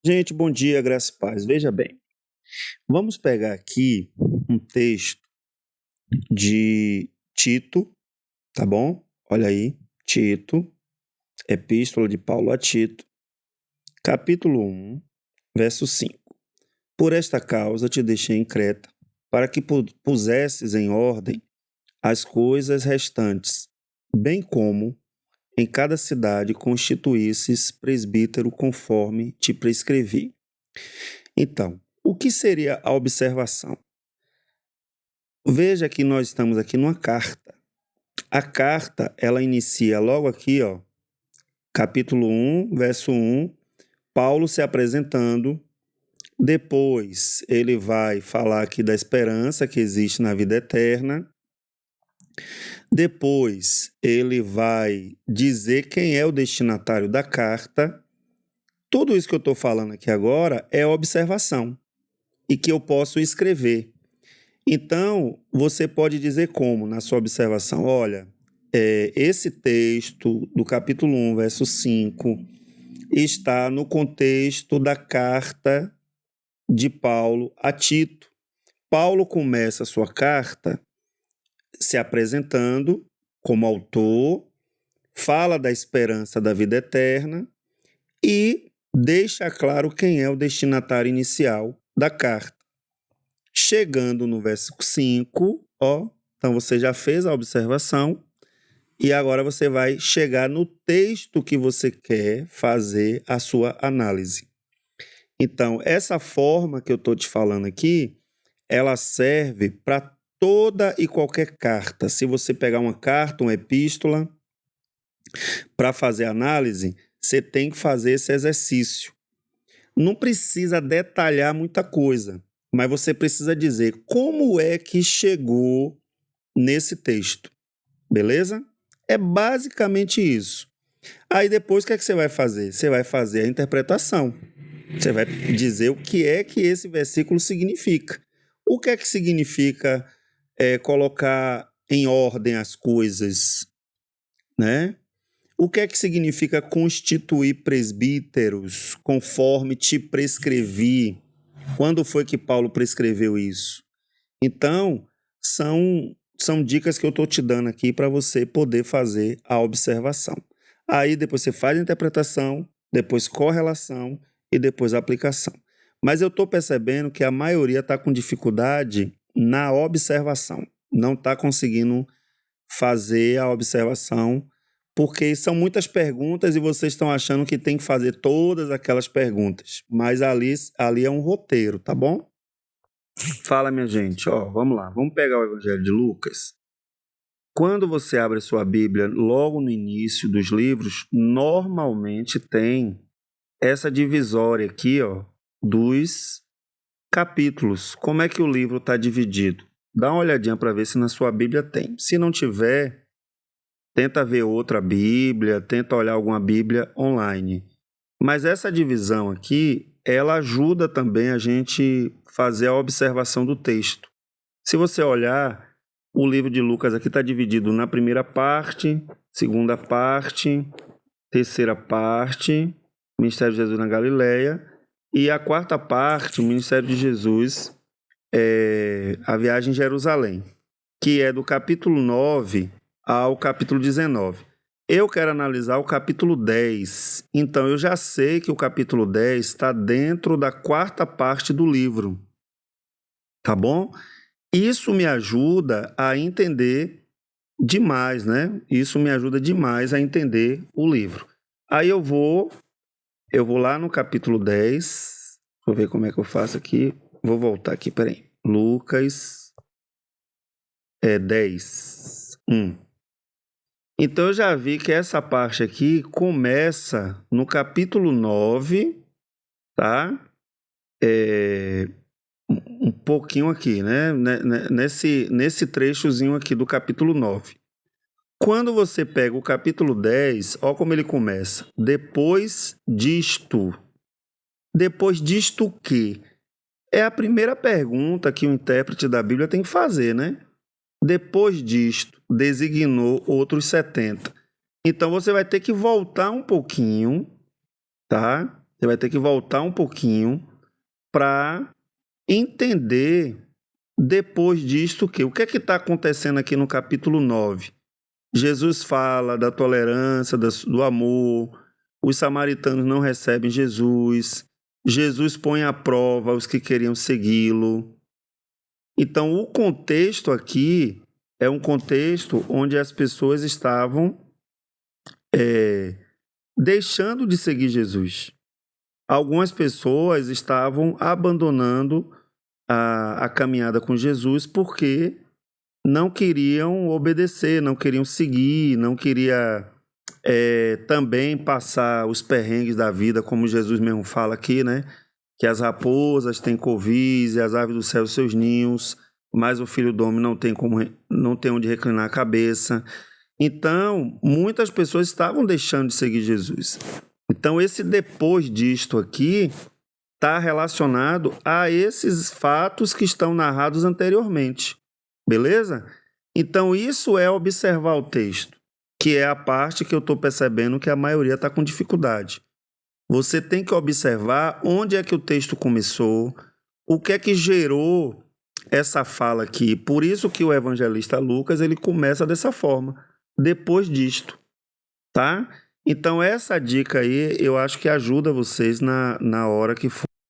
Gente, bom dia, graça e paz. Veja bem, vamos pegar aqui um texto de Tito, tá bom? Olha aí, Tito, Epístola de Paulo a Tito, capítulo 1, verso 5. Por esta causa te deixei em Creta, para que pusesses em ordem as coisas restantes, bem como em cada cidade constituísses presbítero conforme te prescrevi. Então, o que seria a observação? Veja que nós estamos aqui numa carta. A carta, ela inicia logo aqui, ó, capítulo 1, verso 1, Paulo se apresentando. Depois, ele vai falar aqui da esperança que existe na vida eterna. Depois, ele vai dizer quem é o destinatário da carta. Tudo isso que eu estou falando aqui agora é observação e que eu posso escrever. Então, você pode dizer como, na sua observação, olha, esse texto do capítulo 1, verso 5, está no contexto da carta de Paulo a Tito. Paulo começa a sua carta se apresentando como autor, fala da esperança da vida eterna e deixa claro quem é o destinatário inicial da carta. Chegando no verso 5, ó, então você já fez a observação e agora você vai chegar no texto que você quer fazer a sua análise. Então, essa forma que eu estou te falando aqui, ela serve para toda e qualquer carta. Se você pegar uma carta, uma epístola, para fazer análise, você tem que fazer esse exercício. Não precisa detalhar muita coisa, mas você precisa dizer como é que chegou nesse texto, beleza? É basicamente isso. Aí depois o que é que você vai fazer? Você vai fazer a interpretação. Você vai dizer o que é que esse versículo significa. O que é que significa colocar em ordem as coisas, né? O que é que significa constituir presbíteros conforme te prescrevi? Quando foi que Paulo prescreveu isso? Então, são dicas que eu estou te dando aqui para você poder fazer a observação. Aí depois você faz a interpretação, depois correlação e depois a aplicação. Mas eu estou percebendo que a maioria está com dificuldade na observação. Não está conseguindo fazer a observação porque são muitas perguntas e vocês estão achando que tem que fazer todas aquelas perguntas. Mas ali é um roteiro, tá bom? Fala, minha gente, ó, vamos lá, vamos pegar o Evangelho de Lucas. Quando você abre sua Bíblia, logo no início dos livros, normalmente tem essa divisória aqui, ó, dos capítulos. Como é que o livro está dividido? Dá uma olhadinha para ver se na sua Bíblia tem. Se não tiver, tenta ver outra Bíblia, tenta olhar alguma Bíblia online. Mas essa divisão aqui, ela ajuda também a gente fazer a observação do texto. Se você olhar, o livro de Lucas aqui está dividido na primeira parte, segunda parte, terceira parte, Ministério de Jesus na Galileia, e a quarta parte, o Ministério de Jesus, a viagem em Jerusalém, que é do capítulo 9 ao capítulo 19. Eu quero analisar o capítulo 10, então eu já sei que o capítulo 10 está dentro da quarta parte do livro, tá bom? Isso me ajuda a entender demais, né? Isso me ajuda demais a entender o livro. Aí eu vou lá no capítulo 10, vou ver como é que eu faço aqui, vou voltar aqui, peraí. Lucas 10, 1. Então eu já vi que essa parte aqui começa no capítulo 9, tá? Um pouquinho aqui, né? Nesse trechozinho aqui do capítulo 9. Quando você pega o capítulo 10, olha como ele começa. Depois disto. Depois disto o quê? É a primeira pergunta que o intérprete da Bíblia tem que fazer, né? Depois disto, designou outros 70. Então você vai ter que voltar um pouquinho, tá? Você vai ter que voltar um pouquinho para entender depois disto o que é que está acontecendo aqui no capítulo 9. Jesus fala da tolerância, do amor, os samaritanos não recebem Jesus, Jesus põe à prova os que queriam segui-lo. Então, o contexto aqui é um contexto onde as pessoas estavam deixando de seguir Jesus. Algumas pessoas estavam abandonando a caminhada com Jesus porque não queriam obedecer, não queriam seguir, não queria também passar os perrengues da vida, como Jesus mesmo fala aqui, né? Que as raposas têm covis e as aves do céu seus ninhos, mas o filho do homem não tem onde reclinar a cabeça. Então, muitas pessoas estavam deixando de seguir Jesus. Então, esse depois disto aqui está relacionado a esses fatos que estão narrados anteriormente. Beleza? Então, isso é observar o texto, que é a parte que eu estou percebendo que a maioria está com dificuldade. Você tem que observar onde é que o texto começou, o que é que gerou essa fala aqui. Por isso que o evangelista Lucas ele começa dessa forma, depois disto, tá? Então, essa dica aí eu acho que ajuda vocês na hora que for